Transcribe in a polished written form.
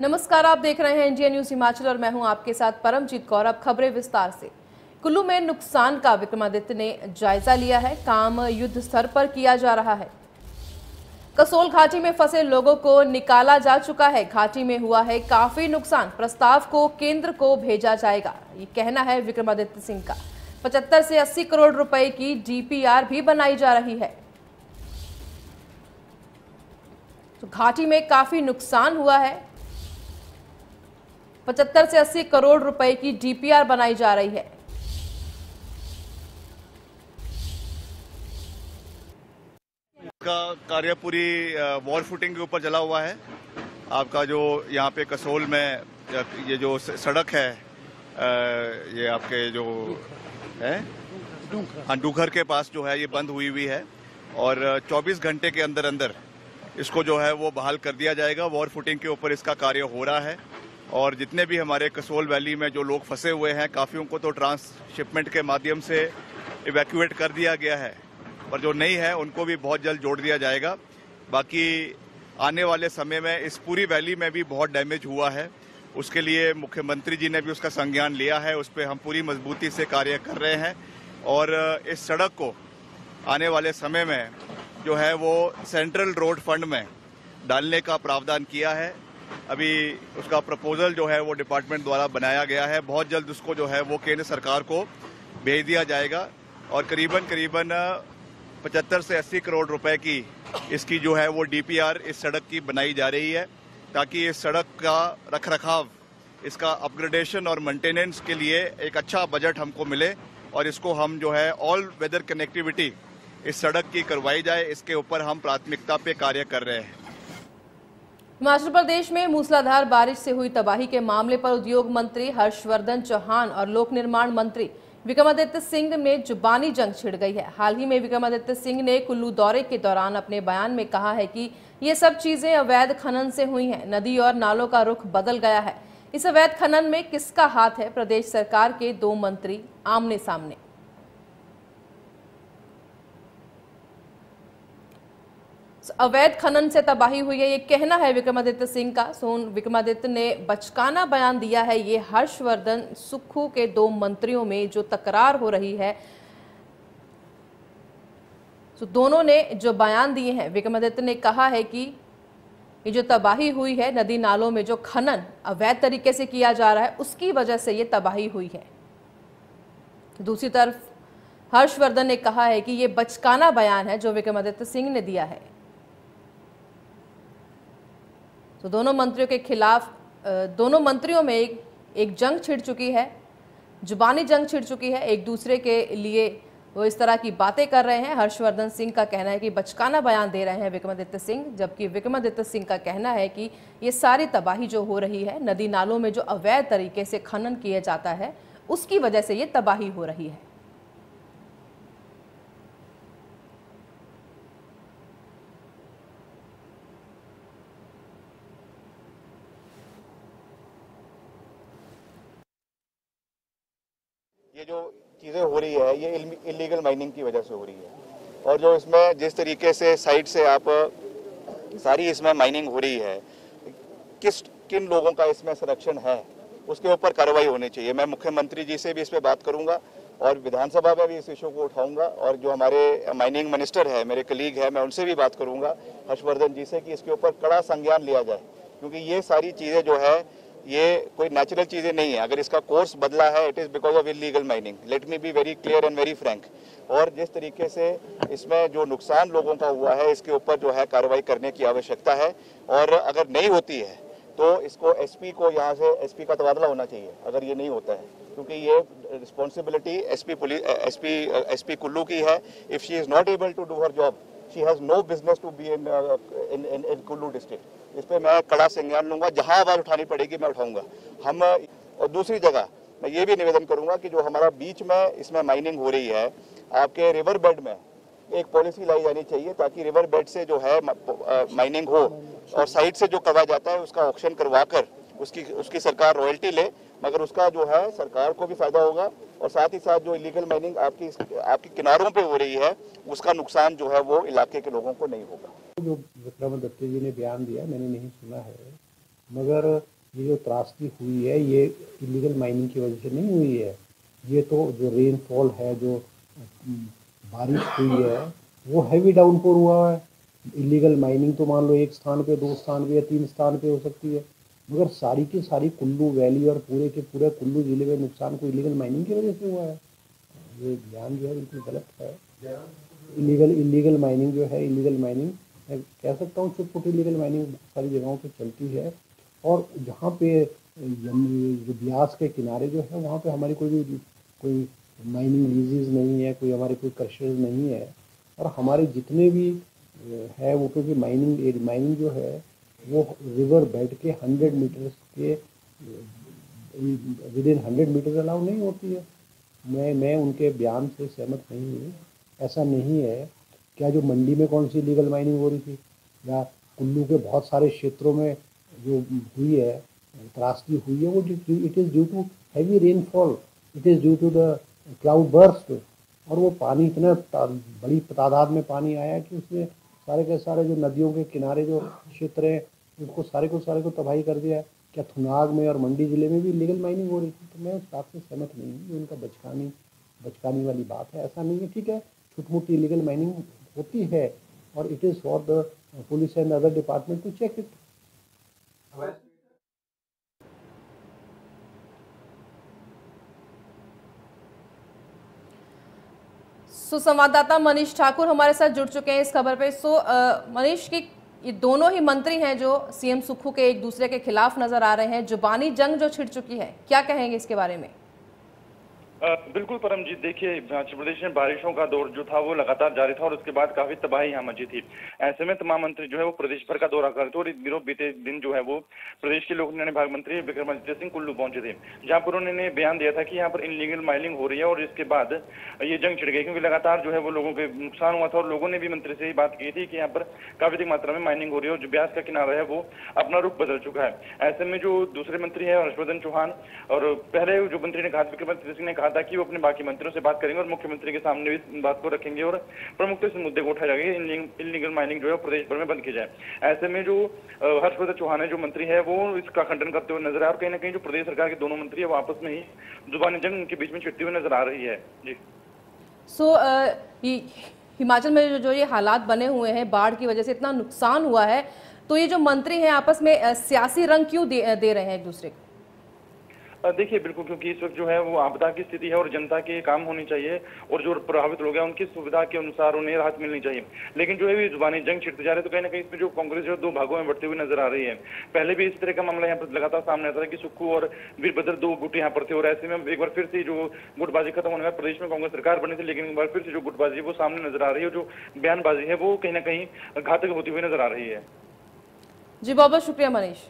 नमस्कार, आप देख रहे हैं इंडिया न्यूज हिमाचल और मैं हूं आपके साथ परमजीत कौर। अब खबरें विस्तार से। कुल्लू में नुकसान का विक्रमादित्य ने जायजा लिया है। काम युद्ध स्तर पर किया जा रहा है। कसोल घाटी में फंसे लोगों को निकाला जा चुका है। घाटी में हुआ है काफी नुकसान, प्रस्ताव को केंद्र को भेजा जाएगा, ये कहना है विक्रमादित्य सिंह का। 75 से 80 करोड़ रुपए की डीपीआर भी बनाई जा रही है। तो घाटी में काफी नुकसान हुआ है। 75 से 80 करोड़ रुपए की डीपीआर बनाई जा रही है। का कार्य पूरी वॉर फुटिंग के ऊपर चला हुआ है। आपका जो यहाँ पे कसोल में ये जो सड़क है, ये आपके जो है डूखर के पास जो है ये बंद हुई है और 24 घंटे के अंदर अंदर इसको जो है वो बहाल कर दिया जाएगा। वॉर फुटिंग के ऊपर इसका कार्य हो रहा है और जितने भी हमारे कसोल वैली में जो लोग फंसे हुए हैं, काफ़ियों को तो ट्रांसशिपमेंट के माध्यम से इवैक्यूएट कर दिया गया है, पर जो नहीं है उनको भी बहुत जल्द जोड़ दिया जाएगा। बाकी आने वाले समय में इस पूरी वैली में भी बहुत डैमेज हुआ है, उसके लिए मुख्यमंत्री जी ने भी उसका संज्ञान लिया है। उस पर हम पूरी मजबूती से कार्य कर रहे हैं और इस सड़क को आने वाले समय में जो है वो सेंट्रल रोड फंड में डालने का प्रावधान किया है। अभी उसका प्रपोजल जो है वो डिपार्टमेंट द्वारा बनाया गया है। बहुत जल्द उसको जो है वो केंद्र सरकार को भेज दिया जाएगा और करीबन 75 से 80 करोड़ रुपए की इसकी जो है वो डीपीआर इस सड़क की बनाई जा रही है, ताकि इस सड़क का रखरखाव, इसका अपग्रेडेशन और मेंटेनेंस के लिए एक अच्छा बजट हमको मिले और इसको हम जो है ऑल वेदर कनेक्टिविटी इस सड़क की करवाई जाए। इसके ऊपर हम प्राथमिकता पे कार्य कर रहे हैं। हिमाचल प्रदेश में मूसलाधार बारिश से हुई तबाही के मामले पर उद्योग मंत्री हर्षवर्धन चौहान और लोक निर्माण मंत्री विक्रमादित्य सिंह में जुबानी जंग छिड़ गई है। हाल ही में विक्रमादित्य सिंह ने कुल्लू दौरे के दौरान अपने बयान में कहा है कि ये सब चीजें अवैध खनन से हुई हैं। नदी और नालों का रुख बदल गया है। इस अवैध खनन में किसका हाथ है? प्रदेश सरकार के दो मंत्री आमने सामने। अवैध खनन से तबाही हुई है, ये कहना है विक्रमादित्य सिंह का। विक्रमादित्य ने बचकाना बयान दिया है। ये हर्षवर्धन सुक्खू के दो मंत्रियों में जो तकरार हो रही है, तो दोनों ने जो बयान दिए हैं, विक्रमादित्य ने कहा है कि ये जो तबाही हुई है, नदी नालों में जो खनन अवैध तरीके से किया जा रहा है, उसकी वजह से ये तबाही हुई है। दूसरी तरफ हर्षवर्धन ने कहा है कि ये बचकाना बयान है जो विक्रमादित्य सिंह ने दिया है। तो दोनों मंत्रियों के खिलाफ दोनों मंत्रियों में एक जंग छिड़ चुकी है, जुबानी जंग छिड़ चुकी है। एक दूसरे के लिए वो इस तरह की बातें कर रहे हैं। हर्षवर्धन सिंह का कहना है कि बचकाना बयान दे रहे हैं विक्रमादित्य सिंह, जबकि विक्रमादित्य सिंह का कहना है कि ये सारी तबाही जो हो रही है, नदी नालों में जो अवैध तरीके से खनन किया जाता है, उसकी वजह से ये तबाही हो रही है। ये जो चीज़ें हो रही है ये इलीगल माइनिंग की वजह से हो रही है और जो इसमें जिस तरीके से साइड से आप सारी इसमें माइनिंग हो रही है, किन लोगों का इसमें संरक्षण है, उसके ऊपर कार्रवाई होनी चाहिए। मैं मुख्यमंत्री जी से भी इस पर बात करूंगा और विधानसभा में भी इस इशू को उठाऊंगा और जो हमारे माइनिंग मिनिस्टर है, मेरे कलीग है, मैं उनसे भी बात करूंगा हर्षवर्धन जी से कि इसके ऊपर कड़ा संज्ञान लिया जाए, क्योंकि ये सारी चीज़ें जो है ये कोई नेचुरल चीजें नहीं है। अगर इसका कोर्स बदला है, it is because of illegal mining. Let me be very clear and very Frank. और जिस तरीके से इसमें जो नुकसान लोगों का हुआ है, इसके ऊपर जो है कार्रवाई करने की आवश्यकता है और अगर नहीं होती है तो इसको एसपी को, यहाँ से एसपी का तबादला होना चाहिए अगर ये नहीं होता है, क्योंकि ये रिस्पॉन्सिबिलिटी एसपी कुल्लू की है। If she is not able to do her job, she has no business to be in Kullu district. इस पर मैं कड़ा संज्ञान लूंगा, जहां आवाज उठानी पड़ेगी मैं उठाऊंगा। हम और दूसरी जगह मैं ये भी निवेदन करूंगा कि जो हमारा बीच में इसमें माइनिंग हो रही है, आपके रिवर बेड में एक पॉलिसी लाई जानी चाहिए ताकि रिवर बेड से जो है माइनिंग हो और साइड से जो करवाया जाता है उसका ऑक्शन करवाकर उसकी सरकार रॉयल्टी ले, मगर उसका जो है सरकार को भी फायदा होगा और साथ ही साथ जो इलीगल माइनिंग आपकी किनारों पे हो रही है उसका नुकसान जो है वो इलाके के लोगों को नहीं होगा। जो विक्रमादित्य जी ने बयान दिया मैंने नहीं सुना है, मगर ये जो त्रासदी हुई है ये इलीगल माइनिंग की वजह से नहीं हुई है। ये तो जो रेनफॉल है, जो बारिश हुई है, वो हैवी डाउनपोर हुआ है। इलीगल माइनिंग तो मान लो एक स्थान पे, दो स्थान पे या तीन स्थान पे हो सकती है, मगर सारी की सारी कुल्लू वैली और पूरे के पूरे कुल्लू जिले में नुकसान को इलीगल माइनिंग की वजह से हुआ है। ये बयान जो है बिल्कुल गलत है। इलीगल माइनिंग जो है, इलीगल माइनिंग मैं कह सकता हूँ छुटपुट इलीगल माइनिंग सारी जगहों पे चलती है। और जहाँ पे जो ब्यास के किनारे जो है वहाँ पे हमारी कोई माइनिंग लीजेस नहीं है, कोई हमारे कोई क्रशर्स नहीं है। और हमारे जितने भी है वो, क्योंकि माइनिंग जो है वो रिवर बेड के 100 मीटर्स के विद इन 100 मीटर अलाउ नहीं होती है। मैं उनके बयान से सहमत नहीं हूँ। ऐसा नहीं है। क्या जो मंडी में कौन सी लीगल माइनिंग हो रही थी, या कुल्लू के बहुत सारे क्षेत्रों में जो हुई है, त्रासदी हुई है, वो it is due to heavy rainfall, it is due to the cloud burst. और वो पानी इतना बड़ी तादाद में पानी आया कि उसने सारे के सारे जो नदियों के किनारे जो क्षेत्र हैं उनको सारे को तबाही कर दिया। क्या थुनाग में और मंडी ज़िले में भी लीगल माइनिंग हो रही थी? तो मैं उस बात से सहमत नहीं हूँ। ये उनका बचकानी वाली बात है। ऐसा नहीं है। ठीक है, छोटी मोटी इलीगल माइनिंग होती है और it is for the police and other department to check it. संवाददाता मनीष ठाकुर हमारे साथ जुड़ चुके हैं इस खबर पे। मनीष की ये दोनों ही मंत्री हैं जो सीएम सुक्खू के एक दूसरे के खिलाफ नजर आ रहे हैं, जुबानी जंग जो छिड़ चुकी है, क्या कहेंगे इसके बारे में? बिल्कुल परमजीत, देखिए हिमाचल प्रदेश में बारिशों का दौर जो था वो लगातार जारी था और उसके बाद काफी तबाही यहाँ मची थी। ऐसे में तमाम मंत्री जो है वो प्रदेश भर का दौरा कर रहे थे और इस दिनों बीते दिन जो है वो प्रदेश के लोक निर्माण विभाग मंत्री विक्रमादित्य सिंह कुल्लू पहुंचे थे, जहां पर उन्होंने बयान दिया था कि यहाँ पर इनलीगल माइनिंग हो रही है। और इसके बाद ये जंग छिड़ गई क्योंकि लगातार जो है वो लोगों के नुकसान हुआ था और लोगों ने भी मंत्री से ही बात की थी कि यहाँ पर काफी अधिक मात्रा में माइनिंग हो रही है और जो ब्यास का किनारा है वो अपना रुख बदल चुका है। ऐसे में जो दूसरे मंत्री है हर्षवर्धन चौहान, और पहले जो मंत्री ने कहा विक्रमादित्य सिंह ने कहा था कि वो अपने बाकी मंत्रियों से बात करेंगे और मुख्यमंत्री के सामने भी बात को रखेंगे और प्रमुखता से मुद्दे को उठाया जाएगा, इलीगल माइनिंग जो है प्रदेश भर में बंद की जाए। ऐसे में जो हर्षवर्धन चौहान है जो मंत्री है वो इसका खंडन करते हुए नजर आ रहे और कहीं ना कहीं जो प्रदेश सरकार के दोनों मंत्री है वो आपस में ही जुबानी जंग उनके बीच में छिड़ती हुई नजर आ रही है। जी हिमाचल में जो ये हालात बने हुए हैं, बाढ़ की वजह से इतना नुकसान हुआ है, तो ये जो मंत्री हैं आपस में सियासी रंग क्यों दे रहे हैं एक दूसरे को? देखिए बिल्कुल, क्योंकि इस वक्त जो है वो आपदा की स्थिति है और जनता के काम होनी चाहिए और जो प्रभावित लोग हैं उनकी सुविधा के अनुसार उन्हें राहत मिलनी चाहिए। लेकिन जो है ये जुबानी जंग छिड़ते जा रहे तो कहीं ना कहीं इसमें जो कांग्रेस जो दो भागों में बढ़ती हुई नजर आ रही है। पहले भी इस तरह का मामला यहाँ पर लगातार सामने आता है कि सुक्खू और वीरभद्र दो गुट यहाँ पर थे और ऐसे में एक बार फिर से जो गुटबाजी खत्म होने का प्रदेश में कांग्रेस सरकार बनी थी, लेकिन एक बार फिर से जो गुटबाजी वो सामने नजर आ रही है, जो बयानबाजी है वो कहीं ना कहीं घातक होती हुई नजर आ रही है। जी बहुत बहुत शुक्रिया मनीष।